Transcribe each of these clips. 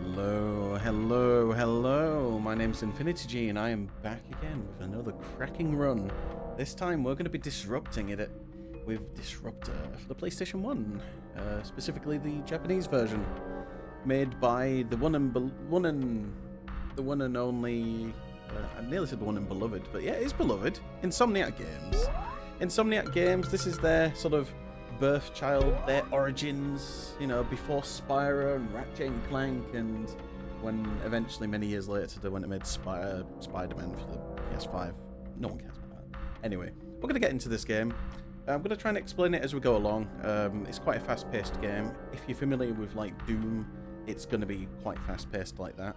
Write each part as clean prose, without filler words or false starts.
Hello, hello, hello. My name's InfinityGene and I am back again with another cracking run. This time we're going to be disrupting it with Disruptor for the PlayStation 1, specifically the Japanese version, made by the one and only. I nearly said the one and beloved, but yeah, it is beloved. Insomniac Games. Insomniac Games. This is their sort of birth child, their origins, you know, before Spyro and Ratchet and Clank, and when eventually many years later they went and made Spider-Man for the PS5. No one cares about that. Anyway, we're going to get into this game. I'm going to try and explain it as we go along. It's quite a fast-paced game. If you're familiar with like Doom, it's going to be quite fast-paced like that.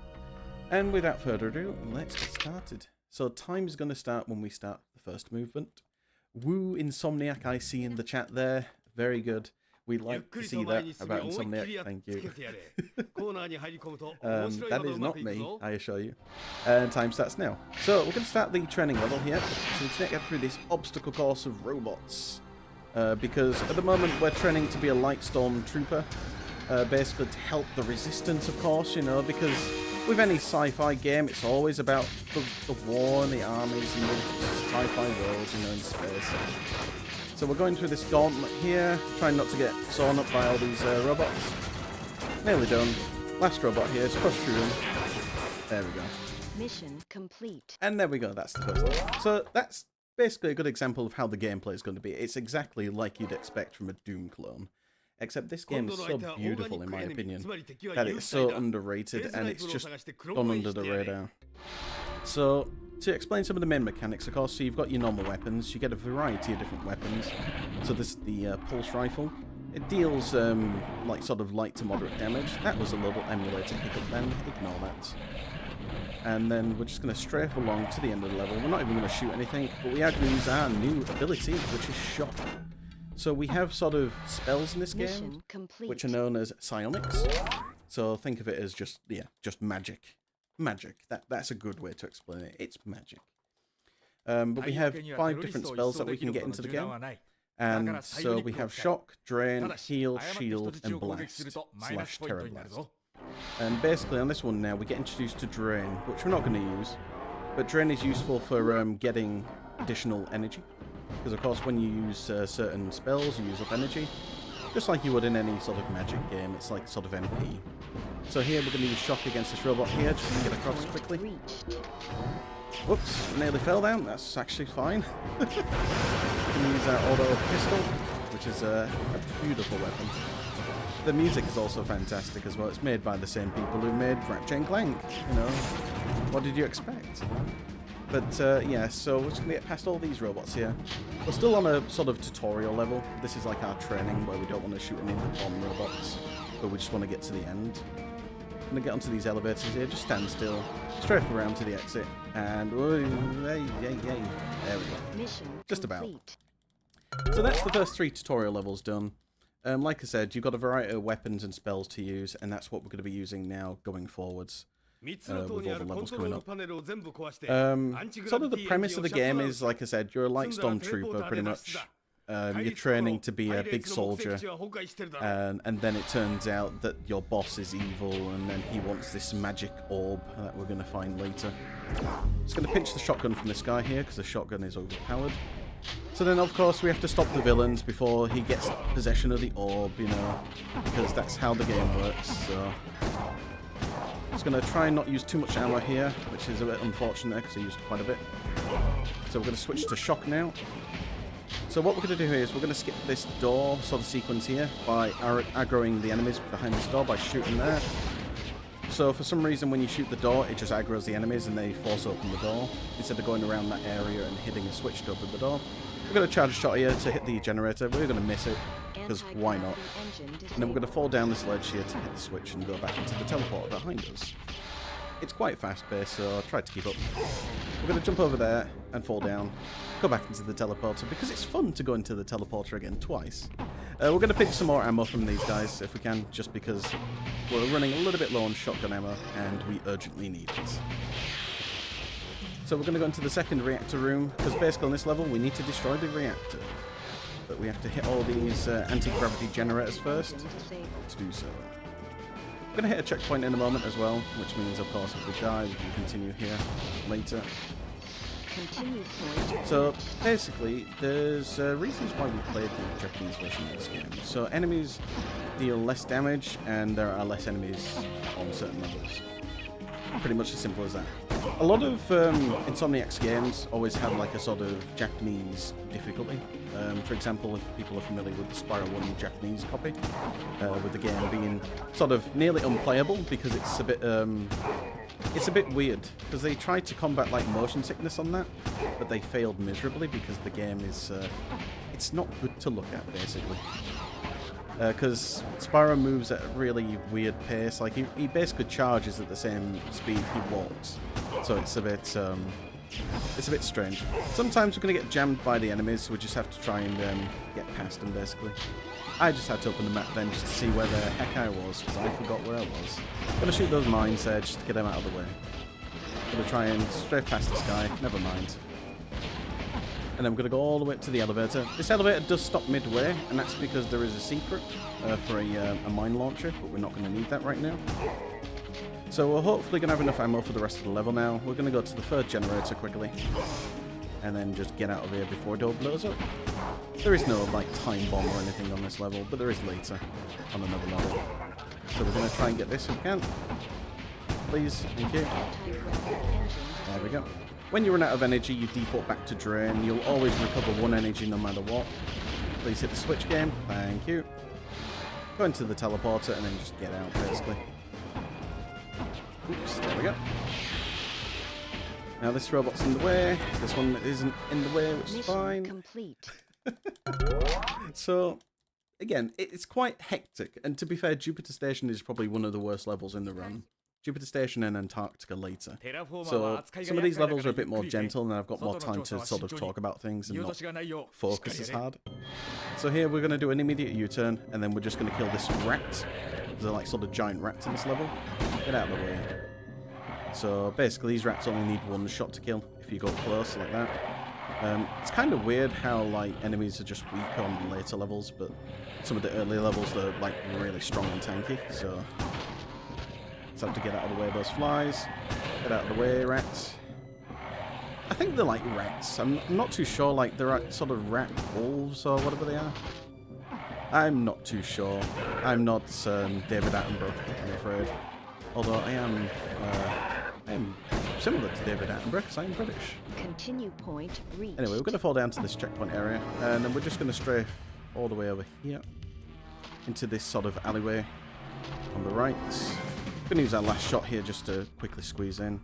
And without further ado, let's get started. So time is going to start when we start the first movement. Woo, Insomniac, I see in the chat there. Very good. We like to see that about Insomniac. Thank you. That is not me, I assure you. And time starts now. So we're going to start the training level here. So let's get through this obstacle course of robots. Because at the moment we're training to be a light storm trooper. Basically to help the resistance, of course, you know, because with any sci-fi game, it's always about the war and the armies and the sci-fi worlds, you know, in space. So we're going through this gauntlet here, trying not to get sawn up by all these robots. Nearly done. Last robot here, just push through them. There we go. Mission complete. And there we go, that's the first level. So that's basically a good example of how the gameplay is going to be. It's exactly like you'd expect from a Doom clone. Except this game is so beautiful, in my opinion, that it's so underrated and it's just gone under the radar. So, to explain some of the main mechanics, of course, so you've got your normal weapons. You get a variety of different weapons. So this is the pulse rifle. It deals like sort of light to moderate damage. That was a little emulator hiccup then. Ignore that. And then we're just going to strafe along to the end of the level. We're not even going to shoot anything, but we are going to use our new ability, which is Shock. So we have sort of spells in this game, which are known as psionics. So think of it as just magic. Magic. That's a good way to explain it. It's magic. But we have 5 different spells that we can get into the game. And so we have Shock, Drain, Heal, Shield, and Blast / Terror Blast. And basically on this one now we get introduced to Drain, which we're not going to use. But Drain is useful for getting additional energy. Because of course when you use certain spells, you use up energy. Just like you would in any sort of magic game, it's like sort of MP. So here we're going to use Shock against this robot here, just to get across quickly. Whoops, nearly fell down, that's actually fine. We can use our auto pistol, which is a beautiful weapon. The music is also fantastic as well, it's made by the same people who made Ratchet and Clank, you know. What did you expect? But yeah, so we're just going to get past all these robots here. We're still on a sort of tutorial level. This is like our training where we don't want to shoot any of the bomb robots, but we just want to get to the end. I'm going to get onto these elevators here, just stand still, strafe around to the exit, and there we go. Just about. So that's the first 3 tutorial levels done. Like I said, you've got a variety of weapons and spells to use, and that's what we're going to be using now going forwards. With all the levels coming up. Sort of the premise of the game is, like I said, you're a light stormtrooper pretty much. You're training to be a big soldier, and then it turns out that your boss is evil, and then he wants this magic orb that we're going to find later. Just going to pinch the shotgun from this guy here, because the shotgun is overpowered. So then, of course, we have to stop the villains before he gets possession of the orb, you know, because that's how the game works, so... Just going to try and not use too much ammo here, which is a bit unfortunate because I used quite a bit. So we're going to switch to Shock now. So what we're going to do here is we're going to skip this door sort of sequence here by aggroing the enemies behind this door by shooting there. So for some reason when you shoot the door, it just aggroes the enemies and they force open the door instead of going around that area and hitting a switch to open the door. We're going to charge a shot here to hit the generator. We're going to miss it, because why not? And then we're going to fall down this ledge here to hit the switch and go back into the teleporter behind us. It's quite fast-paced, so I'll try to keep up. We're going to jump over there and fall down, go back into the teleporter, because it's fun to go into the teleporter again twice. We're going to pinch some more ammo from these guys, if we can, just because we're running a little bit low on shotgun ammo, and we urgently need it. So we're going to go into the second reactor room, because basically on this level we need to destroy the reactor. But we have to hit all these anti-gravity generators first to do so. I'm going to hit a checkpoint in a moment as well, which means, of course, if we die, we can continue here later. Continue point. So, basically, there's reasons why we played the Japanese version of this game. So, enemies deal less damage, and there are less enemies on certain levels. Pretty much as simple as that. A lot of Insomniac's games always have like a sort of Japanese difficulty. For example, if people are familiar with the Spyro 1 Japanese copy, with the game being sort of nearly unplayable because it's a bit weird. Because they tried to combat like motion sickness on that, but they failed miserably because the game is it's not good to look at basically. Because Spyro moves at a really weird pace. Like he basically charges at the same speed he walks, so it's a bit strange. Sometimes we're gonna get jammed by the enemies, so we just have to try and get past them. Basically, I just had to open the map then just to see where the heck I was because I forgot where I was. Gonna shoot those mines there just to get them out of the way. Gonna try and strafe past this guy. Never mind. And then we're going to go all the way up to the elevator. This elevator does stop midway, and that's because there is a secret for a mine launcher, but we're not going to need that right now. So we're hopefully going to have enough ammo for the rest of the level now. We're going to go to the third generator quickly, and then just get out of here before it all blows up. There is no like time bomb or anything on this level, but there is later on another level. So we're going to try and get this if we can. Please, thank you. There we go. When you run out of energy, you default back to drain. You'll always recover 1 energy no matter what. Please hit the switch game. Thank you. Go into the teleporter and then just get out, basically. Oops, there we go. Now this robot's in the way. This one isn't in the way, which is fine. Complete. So, again, it's quite hectic. And to be fair, Jupiter Station is probably one of the worst levels in the run. Jupiter Station and Antarctica later. So some of these levels are a bit more gentle and I've got more time to sort of talk about things and not focus as hard. So here we're going to do an immediate U-turn and then we're just going to kill this rat. They're like sort of giant rats in this level. Get out of the way. So basically these rats only need 1 shot to kill if you go close like that. It's kind of weird how like enemies are just weak on later levels, but some of the early levels they're like really strong and tanky, so... have to get out of the way of those flies. Get out of the way, rats. I think they're like rats. I'm not too sure. Like they're sort of rat wolves or whatever they are. I'm not too sure. I'm not David Attenborough, I'm afraid. Although I am similar to David Attenborough because I'm British. Continue point reached. Anyway, we're going to fall down to this checkpoint area, and then we're just going to strafe all the way over here into this sort of alleyway on the right. Going to use our last shot here just to quickly squeeze in.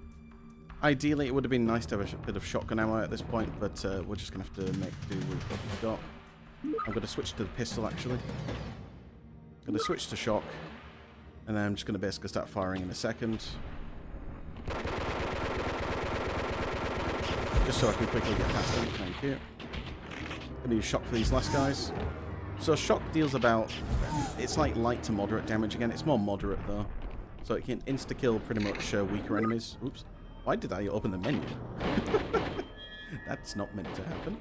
Ideally, it would have been nice to have a bit of shotgun ammo at this point, but we're just going to have to make do with what we've got. I'm going to switch to the pistol, actually. I'm going to switch to shock, and then I'm just going to basically start firing in a second. Just so I can quickly get past them. Thank you. Going to use shock for these last guys. So shock deals about... it's like light to moderate damage again. It's more moderate, though. So it can insta-kill pretty much weaker enemies. Oops. Why did I open the menu? That's not meant to happen.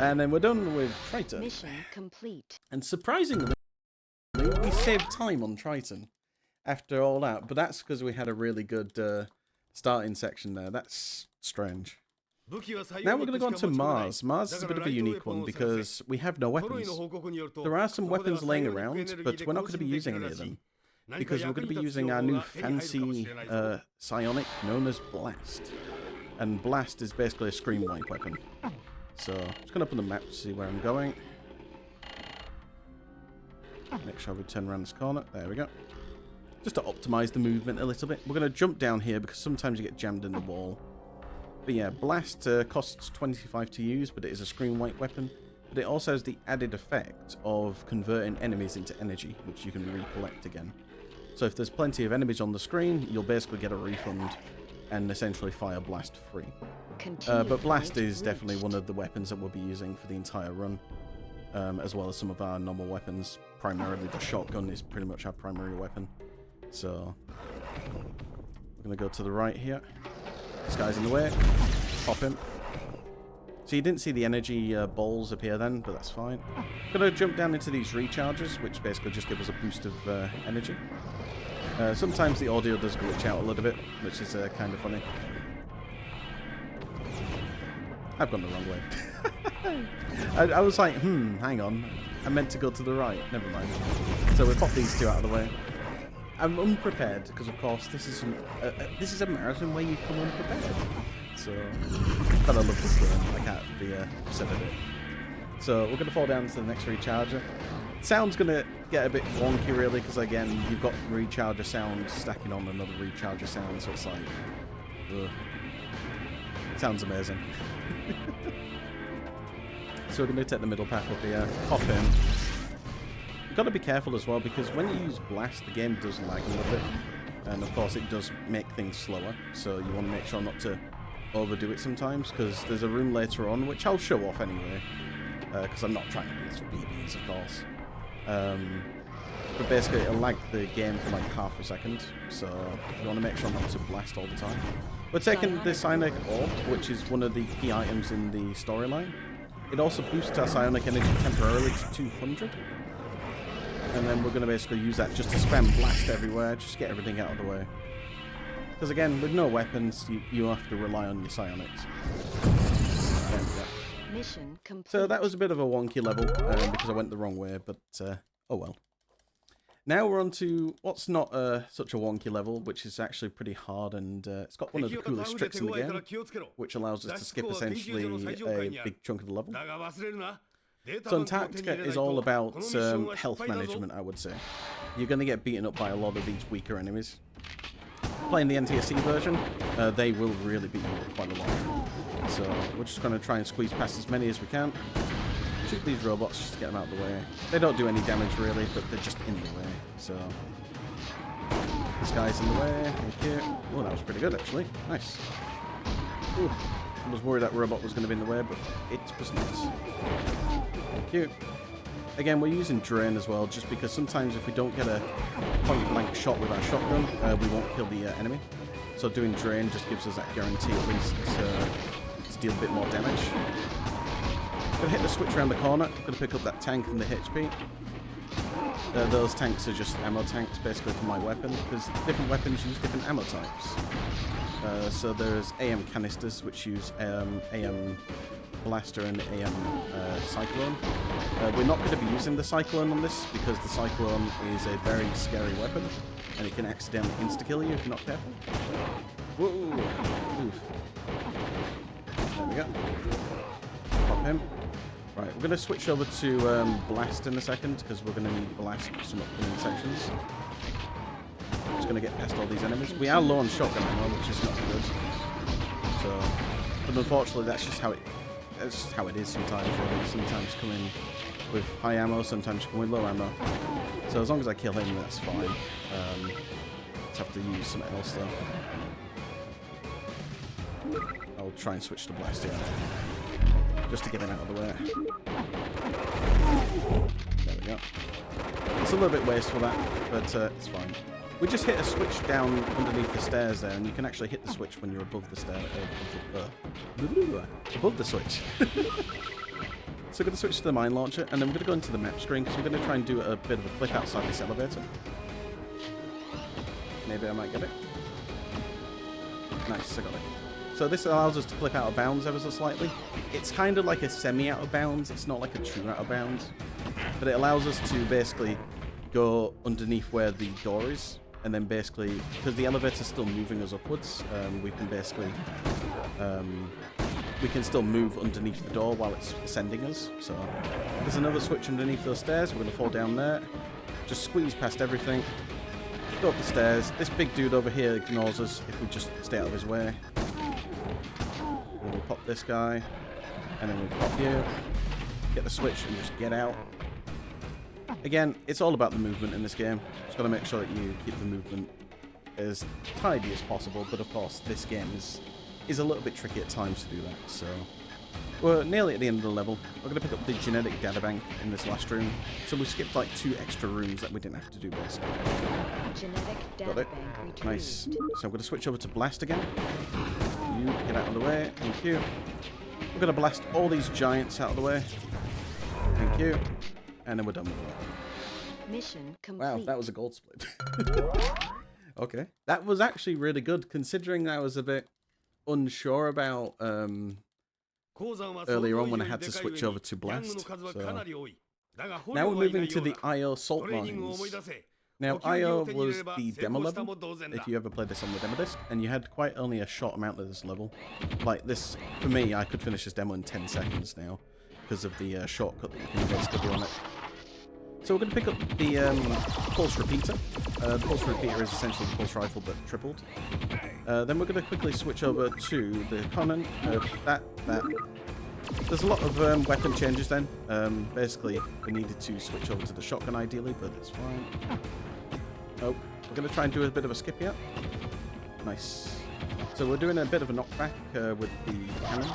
And then we're done with Triton. Mission complete. And surprisingly, we saved time on Triton after all that. But that's because we had a really good starting section there. That's strange. Now we're going to go on to Mars. Mars is a bit of a unique one because we have no weapons. There are some weapons laying around, but we're not going to be using any of them. Because we're going to be using our new fancy psionic known as Blast. And Blast is basically a scream-like weapon. So, I'm just going to open the map to see where I'm going. Make sure we turn around this corner. There we go. Just to optimize the movement a little bit. We're going to jump down here because sometimes you get jammed in the wall. But yeah, Blast costs 25 to use, but it is a scream-like weapon. But it also has the added effect of converting enemies into energy, which you can recollect again. So if there's plenty of enemies on the screen, you'll basically get a refund and essentially fire Blast free. But Blast is definitely one of the weapons that we'll be using for the entire run, as well as some of our normal weapons. Primarily the shotgun is pretty much our primary weapon. So we're going to go to the right here. This guy's in the way. Pop him. So you didn't see the energy balls appear then, but that's fine. Gonna jump down into these recharges, which basically just give us a boost of energy. Sometimes the audio does glitch out a little bit, which is kind of funny. I've gone the wrong way. I was like, hang on. I meant to go to the right. Never mind. So we pop these two out of the way. I'm unprepared because, of course, this is a marathon where you come unprepared. So, but I love this game. I can't be upset at it. So we're gonna fall down to the next recharger. Sound's gonna get a bit wonky, really, because again, you've got recharger sound stacking on another recharger sound, so it's like, ugh. Sounds amazing. So we're going to take the middle path up here, hop in. You've got to be careful as well, because when you use blast, the game does lag a little bit. And of course it does make things slower, so you want to make sure not to overdo it sometimes, because there's a room later on, which I'll show off anyway, because I'm not trying to do this for BBs, of course. But basically it'll lag the game for like half a second, so you want to make sure not to blast all the time. We're taking the Psionic Orb, which is one of the key items in the storyline. It also boosts our Psionic energy temporarily to 200. And then we're going to basically use that just to spam blast everywhere, just get everything out of the way. Because again, with no weapons, you have to rely on your Psionics. Mission complete. So that was a bit of a wonky level, because I went the wrong way, but oh well. Now we're on to what's not such a wonky level, which is actually pretty hard, and it's got one of the coolest tricks in the game, which allows us to skip essentially a big chunk of the level. So Antarctica is all about health management, I would say. You're going to get beaten up by a lot of these weaker enemies. Playing the NTSC version, they will really beat you up quite a lot. So we're just going to try and squeeze past as many as we can. Shoot these robots just to get them out of the way. They don't do any damage really, but they're just in the way. So this guy's in the way. Thank you. Oh, that was pretty good actually. Nice. Ooh, I was worried that robot was going to be in the way, but it was not. Thank you. Again, we're using Drain as well, just because sometimes if we don't get a point-blank shot with our shotgun, we won't kill the enemy. So doing Drain just gives us that guarantee at least to deal a bit more damage. I'm going to hit the switch around the corner. I'm going to pick up that tank and the HP. Those tanks are just ammo tanks, basically, for my weapon, because different weapons use different ammo types. So there's AM canisters, which use AM blaster and AM cyclone. We're not going to be using the cyclone on this, because the cyclone is a very scary weapon, and it can accidentally insta-kill you if you're not careful. Whoa! Oof. There we go. Pop him. Right, we're going to switch over to Blast in a second, because we're going to need Blast for some upcoming sections. Just going to get past all these enemies. We are low on shotgun ammo, which is not good. So, but unfortunately, that's just how it is sometimes. Really, sometimes come in with high ammo, sometimes come with low ammo. So as long as I kill him, that's fine. Just have to use something else though. I'll try and switch to Blast here, just to get him out of the way. There we go. It's a little bit wasteful that, but it's fine. We just hit a switch down underneath the stairs there, and you can actually hit the switch when you're above the stair, above the switch. So we're going to switch to the mine launcher, and then we're going to go into the map screen, because we're going to try and do a bit of a clip outside this elevator. Maybe I might get it. Nice, I got it. So this allows us to clip out of bounds ever so slightly. It's kind of like a semi-out of bounds, it's not like a true out of bounds. But it allows us to basically go underneath where the door is, and then basically, because the elevator's still moving us upwards, we can basically, we can still move underneath the door while it's sending us. So there's another switch underneath those stairs, we're going to fall down there, just squeeze past everything, go up the stairs. This big dude over here ignores us if we just stay out of his way. Then we pop this guy, and then we pop you, get the switch and just get out. Again, it's all about the movement in this game. Just got to make sure that you keep the movement as tidy as possible, but of course this game is a little bit tricky at times to do that. So we're nearly at the end of the level. We're going to pick up the genetic databank in this last room. So we skipped like 2 extra rooms that we didn't have to do basically. Genetic Got it. databank Nice. retrieved. So I'm going to switch over to Blast again. You get out of the way. Thank you. We're going to blast all these giants out of the way. Thank you. And then we're done with that. Mission complete. Wow, that was a gold split. Okay. That was actually really good, considering I was a bit unsure about earlier on when I had to switch over to Blast. So now we're moving to the IO Salt Mines. Now, IO was the demo level, if you ever played this on the demo disc, and you had quite only a short amount of this level. Like this, for me, I could finish this demo in 10 seconds now, because of the shortcut that you can basically do on it. So we're going to pick up the Pulse Repeater. The Pulse Repeater is essentially the Pulse Rifle, but tripled. Then we're going to quickly switch over to the Conan. That. There's a lot of weapon changes then. Basically, we needed to switch over to the shotgun ideally, but it's fine. Oh, we're going to try and do a bit of a skip here. Nice. So we're doing a bit of a knockback with the cannon,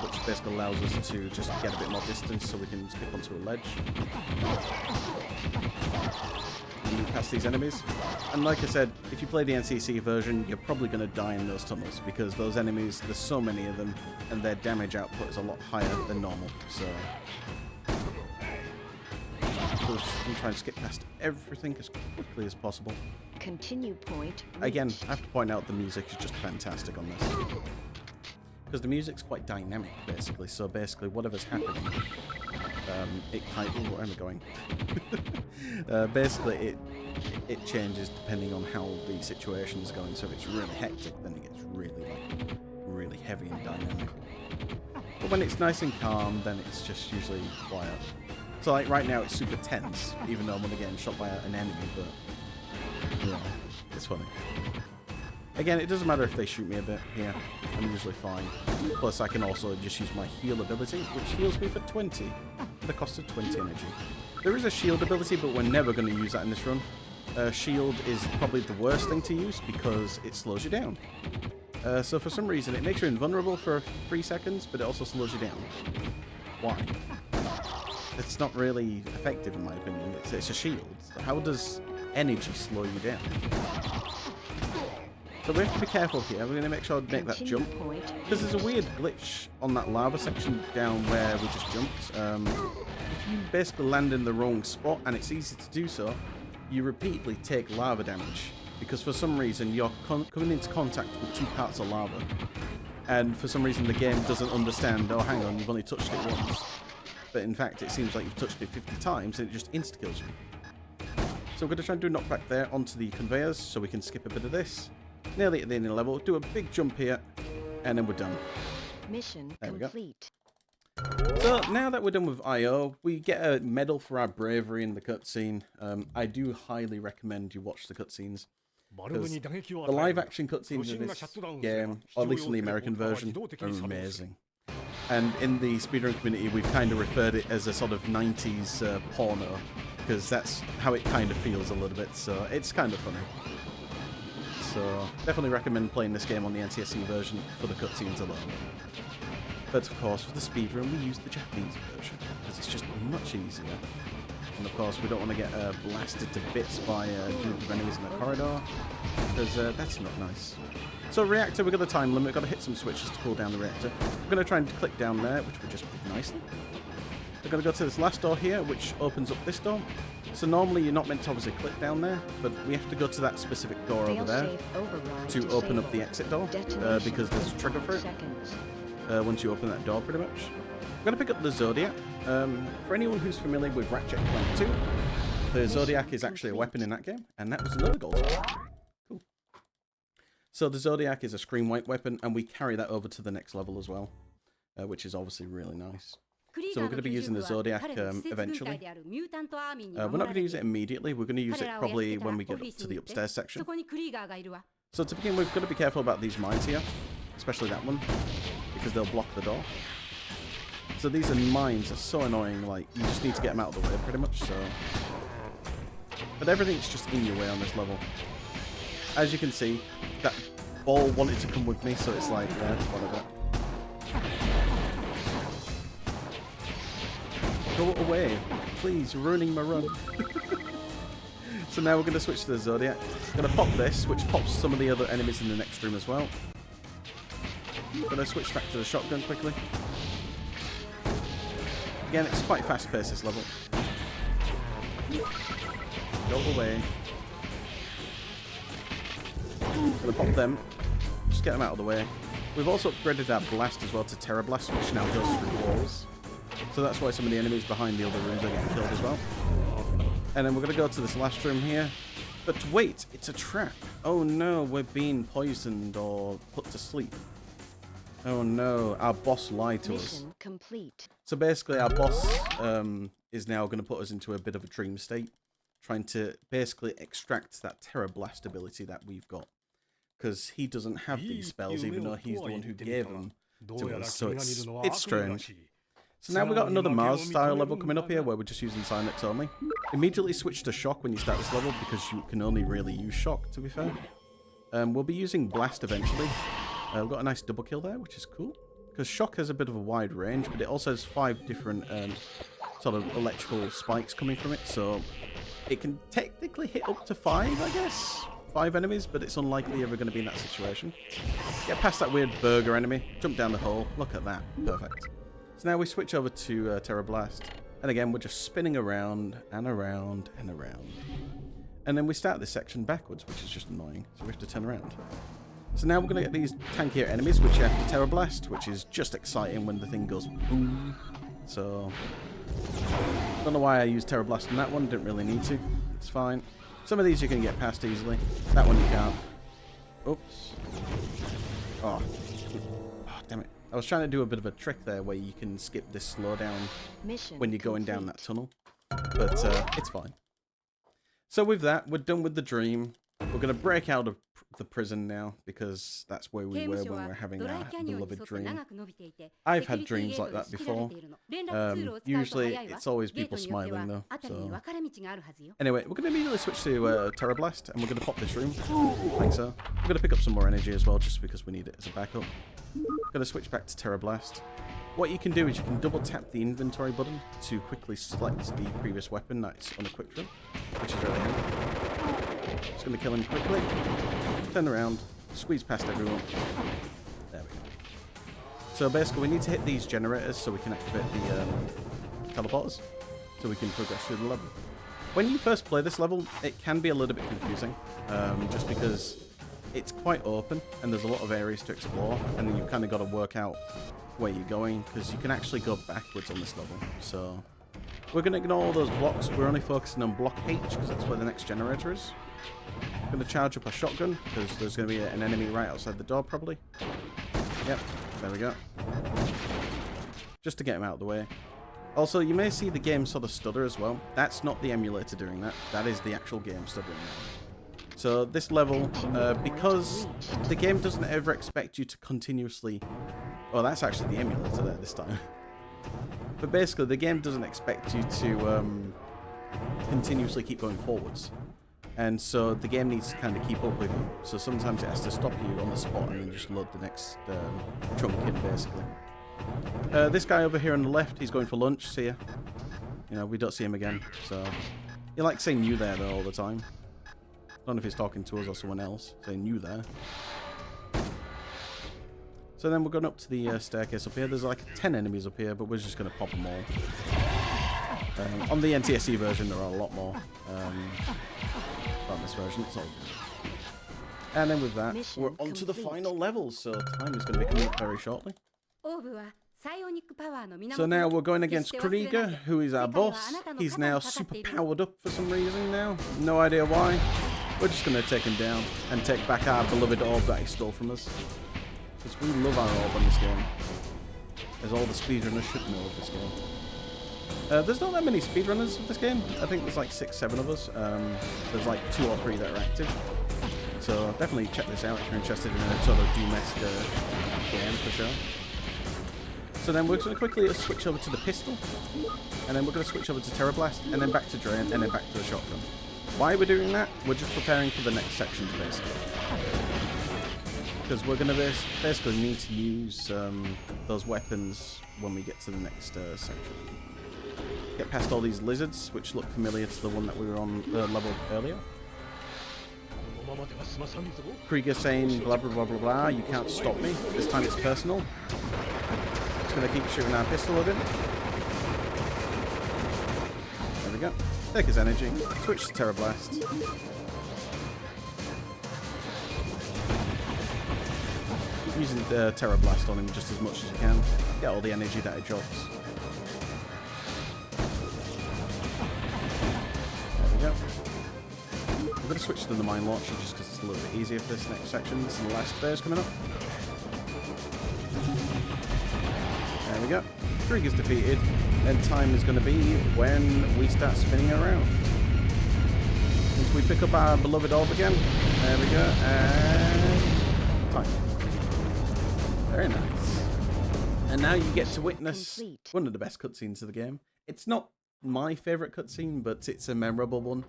which basically allows us to just get a bit more distance so we can skip onto a ledge. And move past these enemies. And like I said, if you play the NCC version, you're probably going to die in those tunnels, because those enemies, there's so many of them, and their damage output is a lot higher than normal. So I'm trying to skip past everything as quickly as possible. Continue point. Again, I have to point out the music is just fantastic on this. Because the music's quite dynamic, basically. So basically, whatever's happening, it kind of... where am I going? Basically, it changes depending on how the situation is going. So if it's really hectic, then it gets really heavy and dynamic. But when it's nice and calm, then it's just usually quiet. So like right now, it's super tense, even though I'm only getting shot by an enemy, but yeah, it's funny. Again, it doesn't matter if they shoot me a bit here, I'm usually fine. Plus, I can also just use my heal ability, which heals me for 20, at the cost of 20 energy. There is a shield ability, but we're never going to use that in this run. Shield is probably the worst thing to use because it slows you down. So for some reason, it makes you invulnerable for 3 seconds, but it also slows you down. Why? It's not really effective in my opinion. It's a shield. How does energy slow you down? So we have to be careful here. We're going to make sure to make that jump. Because there's a weird glitch on that lava section down where we just jumped. If you basically land in the wrong spot, and it's easy to do so, you repeatedly take lava damage. Because for some reason you're coming into contact with 2 parts of lava. And for some reason the game doesn't understand, oh hang on, you've only touched it once. But in fact, it seems like you've touched it 50 times and it just insta-kills you. So we're going to try and do a knockback there onto the conveyors so we can skip a bit of this. Nearly at the end of the level, do a big jump here, and then we're done. Mission complete. So now that we're done with IO, we get a medal for our bravery in the cutscene. I do highly recommend you watch the cutscenes. The live action cutscenes in this game, or at least in the American version, are amazing. And in the speedrun community, we've kind of referred it as a sort of 90s porno, because that's how it kind of feels a little bit, so it's kind of funny. So definitely recommend playing this game on the NTSC version for the cutscenes alone. But of course, for the speedrun, we use the Japanese version, because it's just much easier. And of course, we don't want to get blasted to bits by a group of enemies in the corridor, because that's not nice. So reactor, we've got a time limit, we've got to hit some switches to cool down the reactor. We're going to try and click down there, which we just did nicely. We're going to go to this last door here, which opens up this door. So normally you're not meant to obviously click down there, but we have to go to that specific door over there to open up the exit door, because there's a trigger for it. Once you open that door, pretty much. I'm going to pick up the Zodiac. For anyone who's familiar with Ratchet & Clank 2, the Zodiac is actually a weapon in that game, and that was another gold spot. Cool. So the Zodiac is a screen wipe weapon, and we carry that over to the next level as well, which is obviously really nice. So we're going to be using the Zodiac eventually. We're not going to use it immediately, we're going to use it probably when we get up to the upstairs section. So to begin with, we've got to be careful about these mines here, especially that one, because they'll block the door. So these mines are so annoying, like, you just need to get them out of the way pretty much, so... But everything's just in your way on this level. As you can see, that ball wanted to come with me, so it's like, yeah, whatever. Go away. Please, you're ruining my run. So now we're going to switch to the Zodiac. Going to pop this, which pops some of the other enemies in the next room as well. Going to switch back to the shotgun quickly. Again, it's quite fast-paced, this level. Go away. Gonna pop them. Just get them out of the way. We've also upgraded our blast as well to Terror Blast, which now goes through walls. So that's why some of the enemies behind the other rooms are getting killed as well. And then we're going to go to this last room here. But wait, it's a trap. Oh no, we're being poisoned or put to sleep. Oh no, our boss lied to us. Mission complete. So basically our boss is now going to put us into a bit of a dream state. Trying to basically extract that Terror Blast ability that we've got. Because he doesn't have these spells, even though he's the one who gave them to us. So it's strange. So now we've got another Mars-style level coming up here, where we're just using Cynex only. Immediately switch to Shock when you start this level, because you can only really use Shock, to be fair. We'll be using Blast eventually. We've got a nice double kill there, which is cool. Because Shock has a bit of a wide range, but it also has 5 different sort of electrical spikes coming from it, so it can technically hit up to 5, I guess. 5 enemies, but it's unlikely you're ever going to be in that situation. Get past that weird burger enemy, jump down the hole, look at that, perfect. So now we switch over to Terror Blast, and again we're just spinning around and around and around. And then we start this section backwards, which is just annoying, so we have to turn around. So now we're going to get these tankier enemies, which you have to Terror Blast, which is just exciting when the thing goes boom. So, don't know why I used Terror Blast on that one, didn't really need to, it's fine. Some of these you can get past easily, that one you can't. Oops. Oh, damn it. I was trying to do a bit of a trick there where you can skip this slowdown when you're going down that tunnel, but it's fine. So with that, we're done with the dream. We're going to break out of the prison now, because that's where we were when we were having our beloved dream. I've had dreams like that before. Usually it's always people smiling though. So. Anyway, we're going to immediately switch to Terror Blast, and we're going to pop this room like so. We're going to pick up some more energy as well, just because we need it as a backup. Going to switch back to Terror Blast. What you can do is you can double tap the inventory button to quickly select the previous weapon that's unequipped from, which is really handy. Just going to kill him quickly. Turn around, squeeze past everyone. There we go. So basically we need to hit these generators so we can activate the teleporters, so we can progress through the level. When you first play this level, it can be a little bit confusing, just because it's quite open and there's a lot of areas to explore, and then you've kind of got to work out where you're going, because you can actually go backwards on this level. So we're going to ignore all those blocks. We're only focusing on block H, because that's where the next generator is. I'm going to charge up a shotgun, because there's going to be an enemy right outside the door probably. Yep, there we go. Just to get him out of the way. Also, you may see the game sort of stutter as well. That's not the emulator doing that. That is the actual game stuttering. So this level, because the game doesn't ever expect you to continuously... Well, that's actually the emulator there this time. But basically, the game doesn't expect you to continuously keep going forwards. And so the game needs to kind of keep up with you. So sometimes it has to stop you on the spot and then just load the next chunk in, basically. This guy over here on the left, he's going for lunch, see ya. You know, we don't see him again, so... He likes saying you there, though, all the time. I don't know if he's talking to us or someone else, saying you there. So then we're going up to the staircase up here. There's like 10 enemies up here, but we're just going to pop them all. On the NTSC version, there are a lot more. On this version, it's all good. And then with that, we're on to the final levels, so time is going to be coming up very shortly. So now we're going against Krieger, who is our boss. He's now super powered up for some reason now. No idea why. We're just going to take him down and take back our beloved orb that he stole from us. Because we love our orb in this game. As all the speedrunners should know of this game. There's not that many speedrunners of this game. I think there's like 6, 7 of us. There's like 2 or 3 that are active. So definitely check this out if you're interested in a sort of Doom-esque game for sure. So then we're going to quickly switch over to the pistol. And then we're going to switch over to Terror Blast. And then back to Drain. And then back to the shotgun. Why we're doing that? We're just preparing for the next sections basically. Because we're going to basically need to use those weapons when we get to the next section. Get past all these lizards, which look familiar to the one that we were on the level earlier. Krieger saying blah blah blah blah blah, you can't stop me. This time it's personal. Just going to keep shooting our pistol at him. There we go. Take his energy. Switch to Terror Blast. using the Terra Blast on him just as much as you can. Get all the energy that it drops. There we go. I'm going to switch to the Mine Launcher just because it's a little bit easier for this next section. This is the last phase coming up. There we go. Trig is defeated, and time is going to be when we start spinning around. Once we pick up our beloved orb again, there we go, and time. Very nice. And now you get to witness one of the best cutscenes of the game. It's not my favourite cutscene, but it's a memorable one.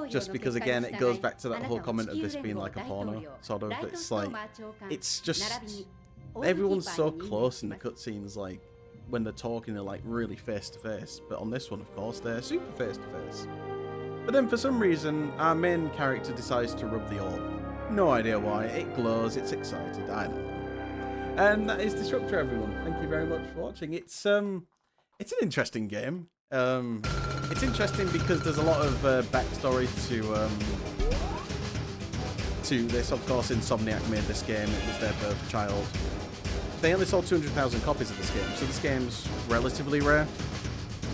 Just because, again, it goes back to that whole comment of this being like a porno, sort of. It's like, it's just, everyone's so close in the cutscenes, like, when they're talking, they're like really face to face. But on this one, of course, they're super face to face. But then for some reason, our main character decides to rub the orb. No idea why. It glows, it's excited, I don't know. And that is Disruptor, everyone. Thank you very much for watching. It's an interesting game. It's interesting because there's a lot of backstory to this. Of course, Insomniac made this game. It was their birth child. They only sold 200,000 copies of this game, so this game's relatively rare.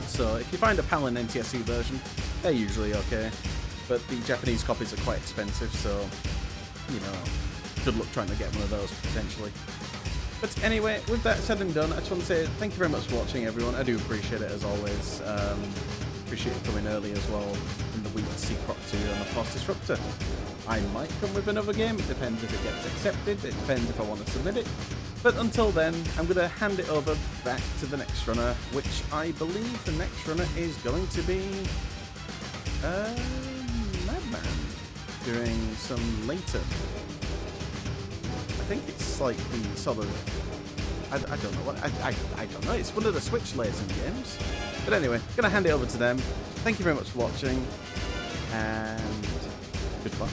So if you find a PAL and NTSC version, they're usually okay. But the Japanese copies are quite expensive, so, you know, good luck trying to get one of those, potentially. But anyway, with that said and done, I just want to say thank you very much for watching, everyone. I do appreciate it, as always. Appreciate you coming early as well in the week to see Prop 2 and of course Disruptor. I might come with another game. It depends if it gets accepted. It depends if I want to submit it. But until then, I'm going to hand it over back to the next runner, which I believe the next runner is going to be Madman, doing some later. I think it's like the sort of, I don't know what, I don't know, it's one of the Switch layers in games. But anyway, I'm going to hand it over to them. Thank you very much for watching, and goodbye.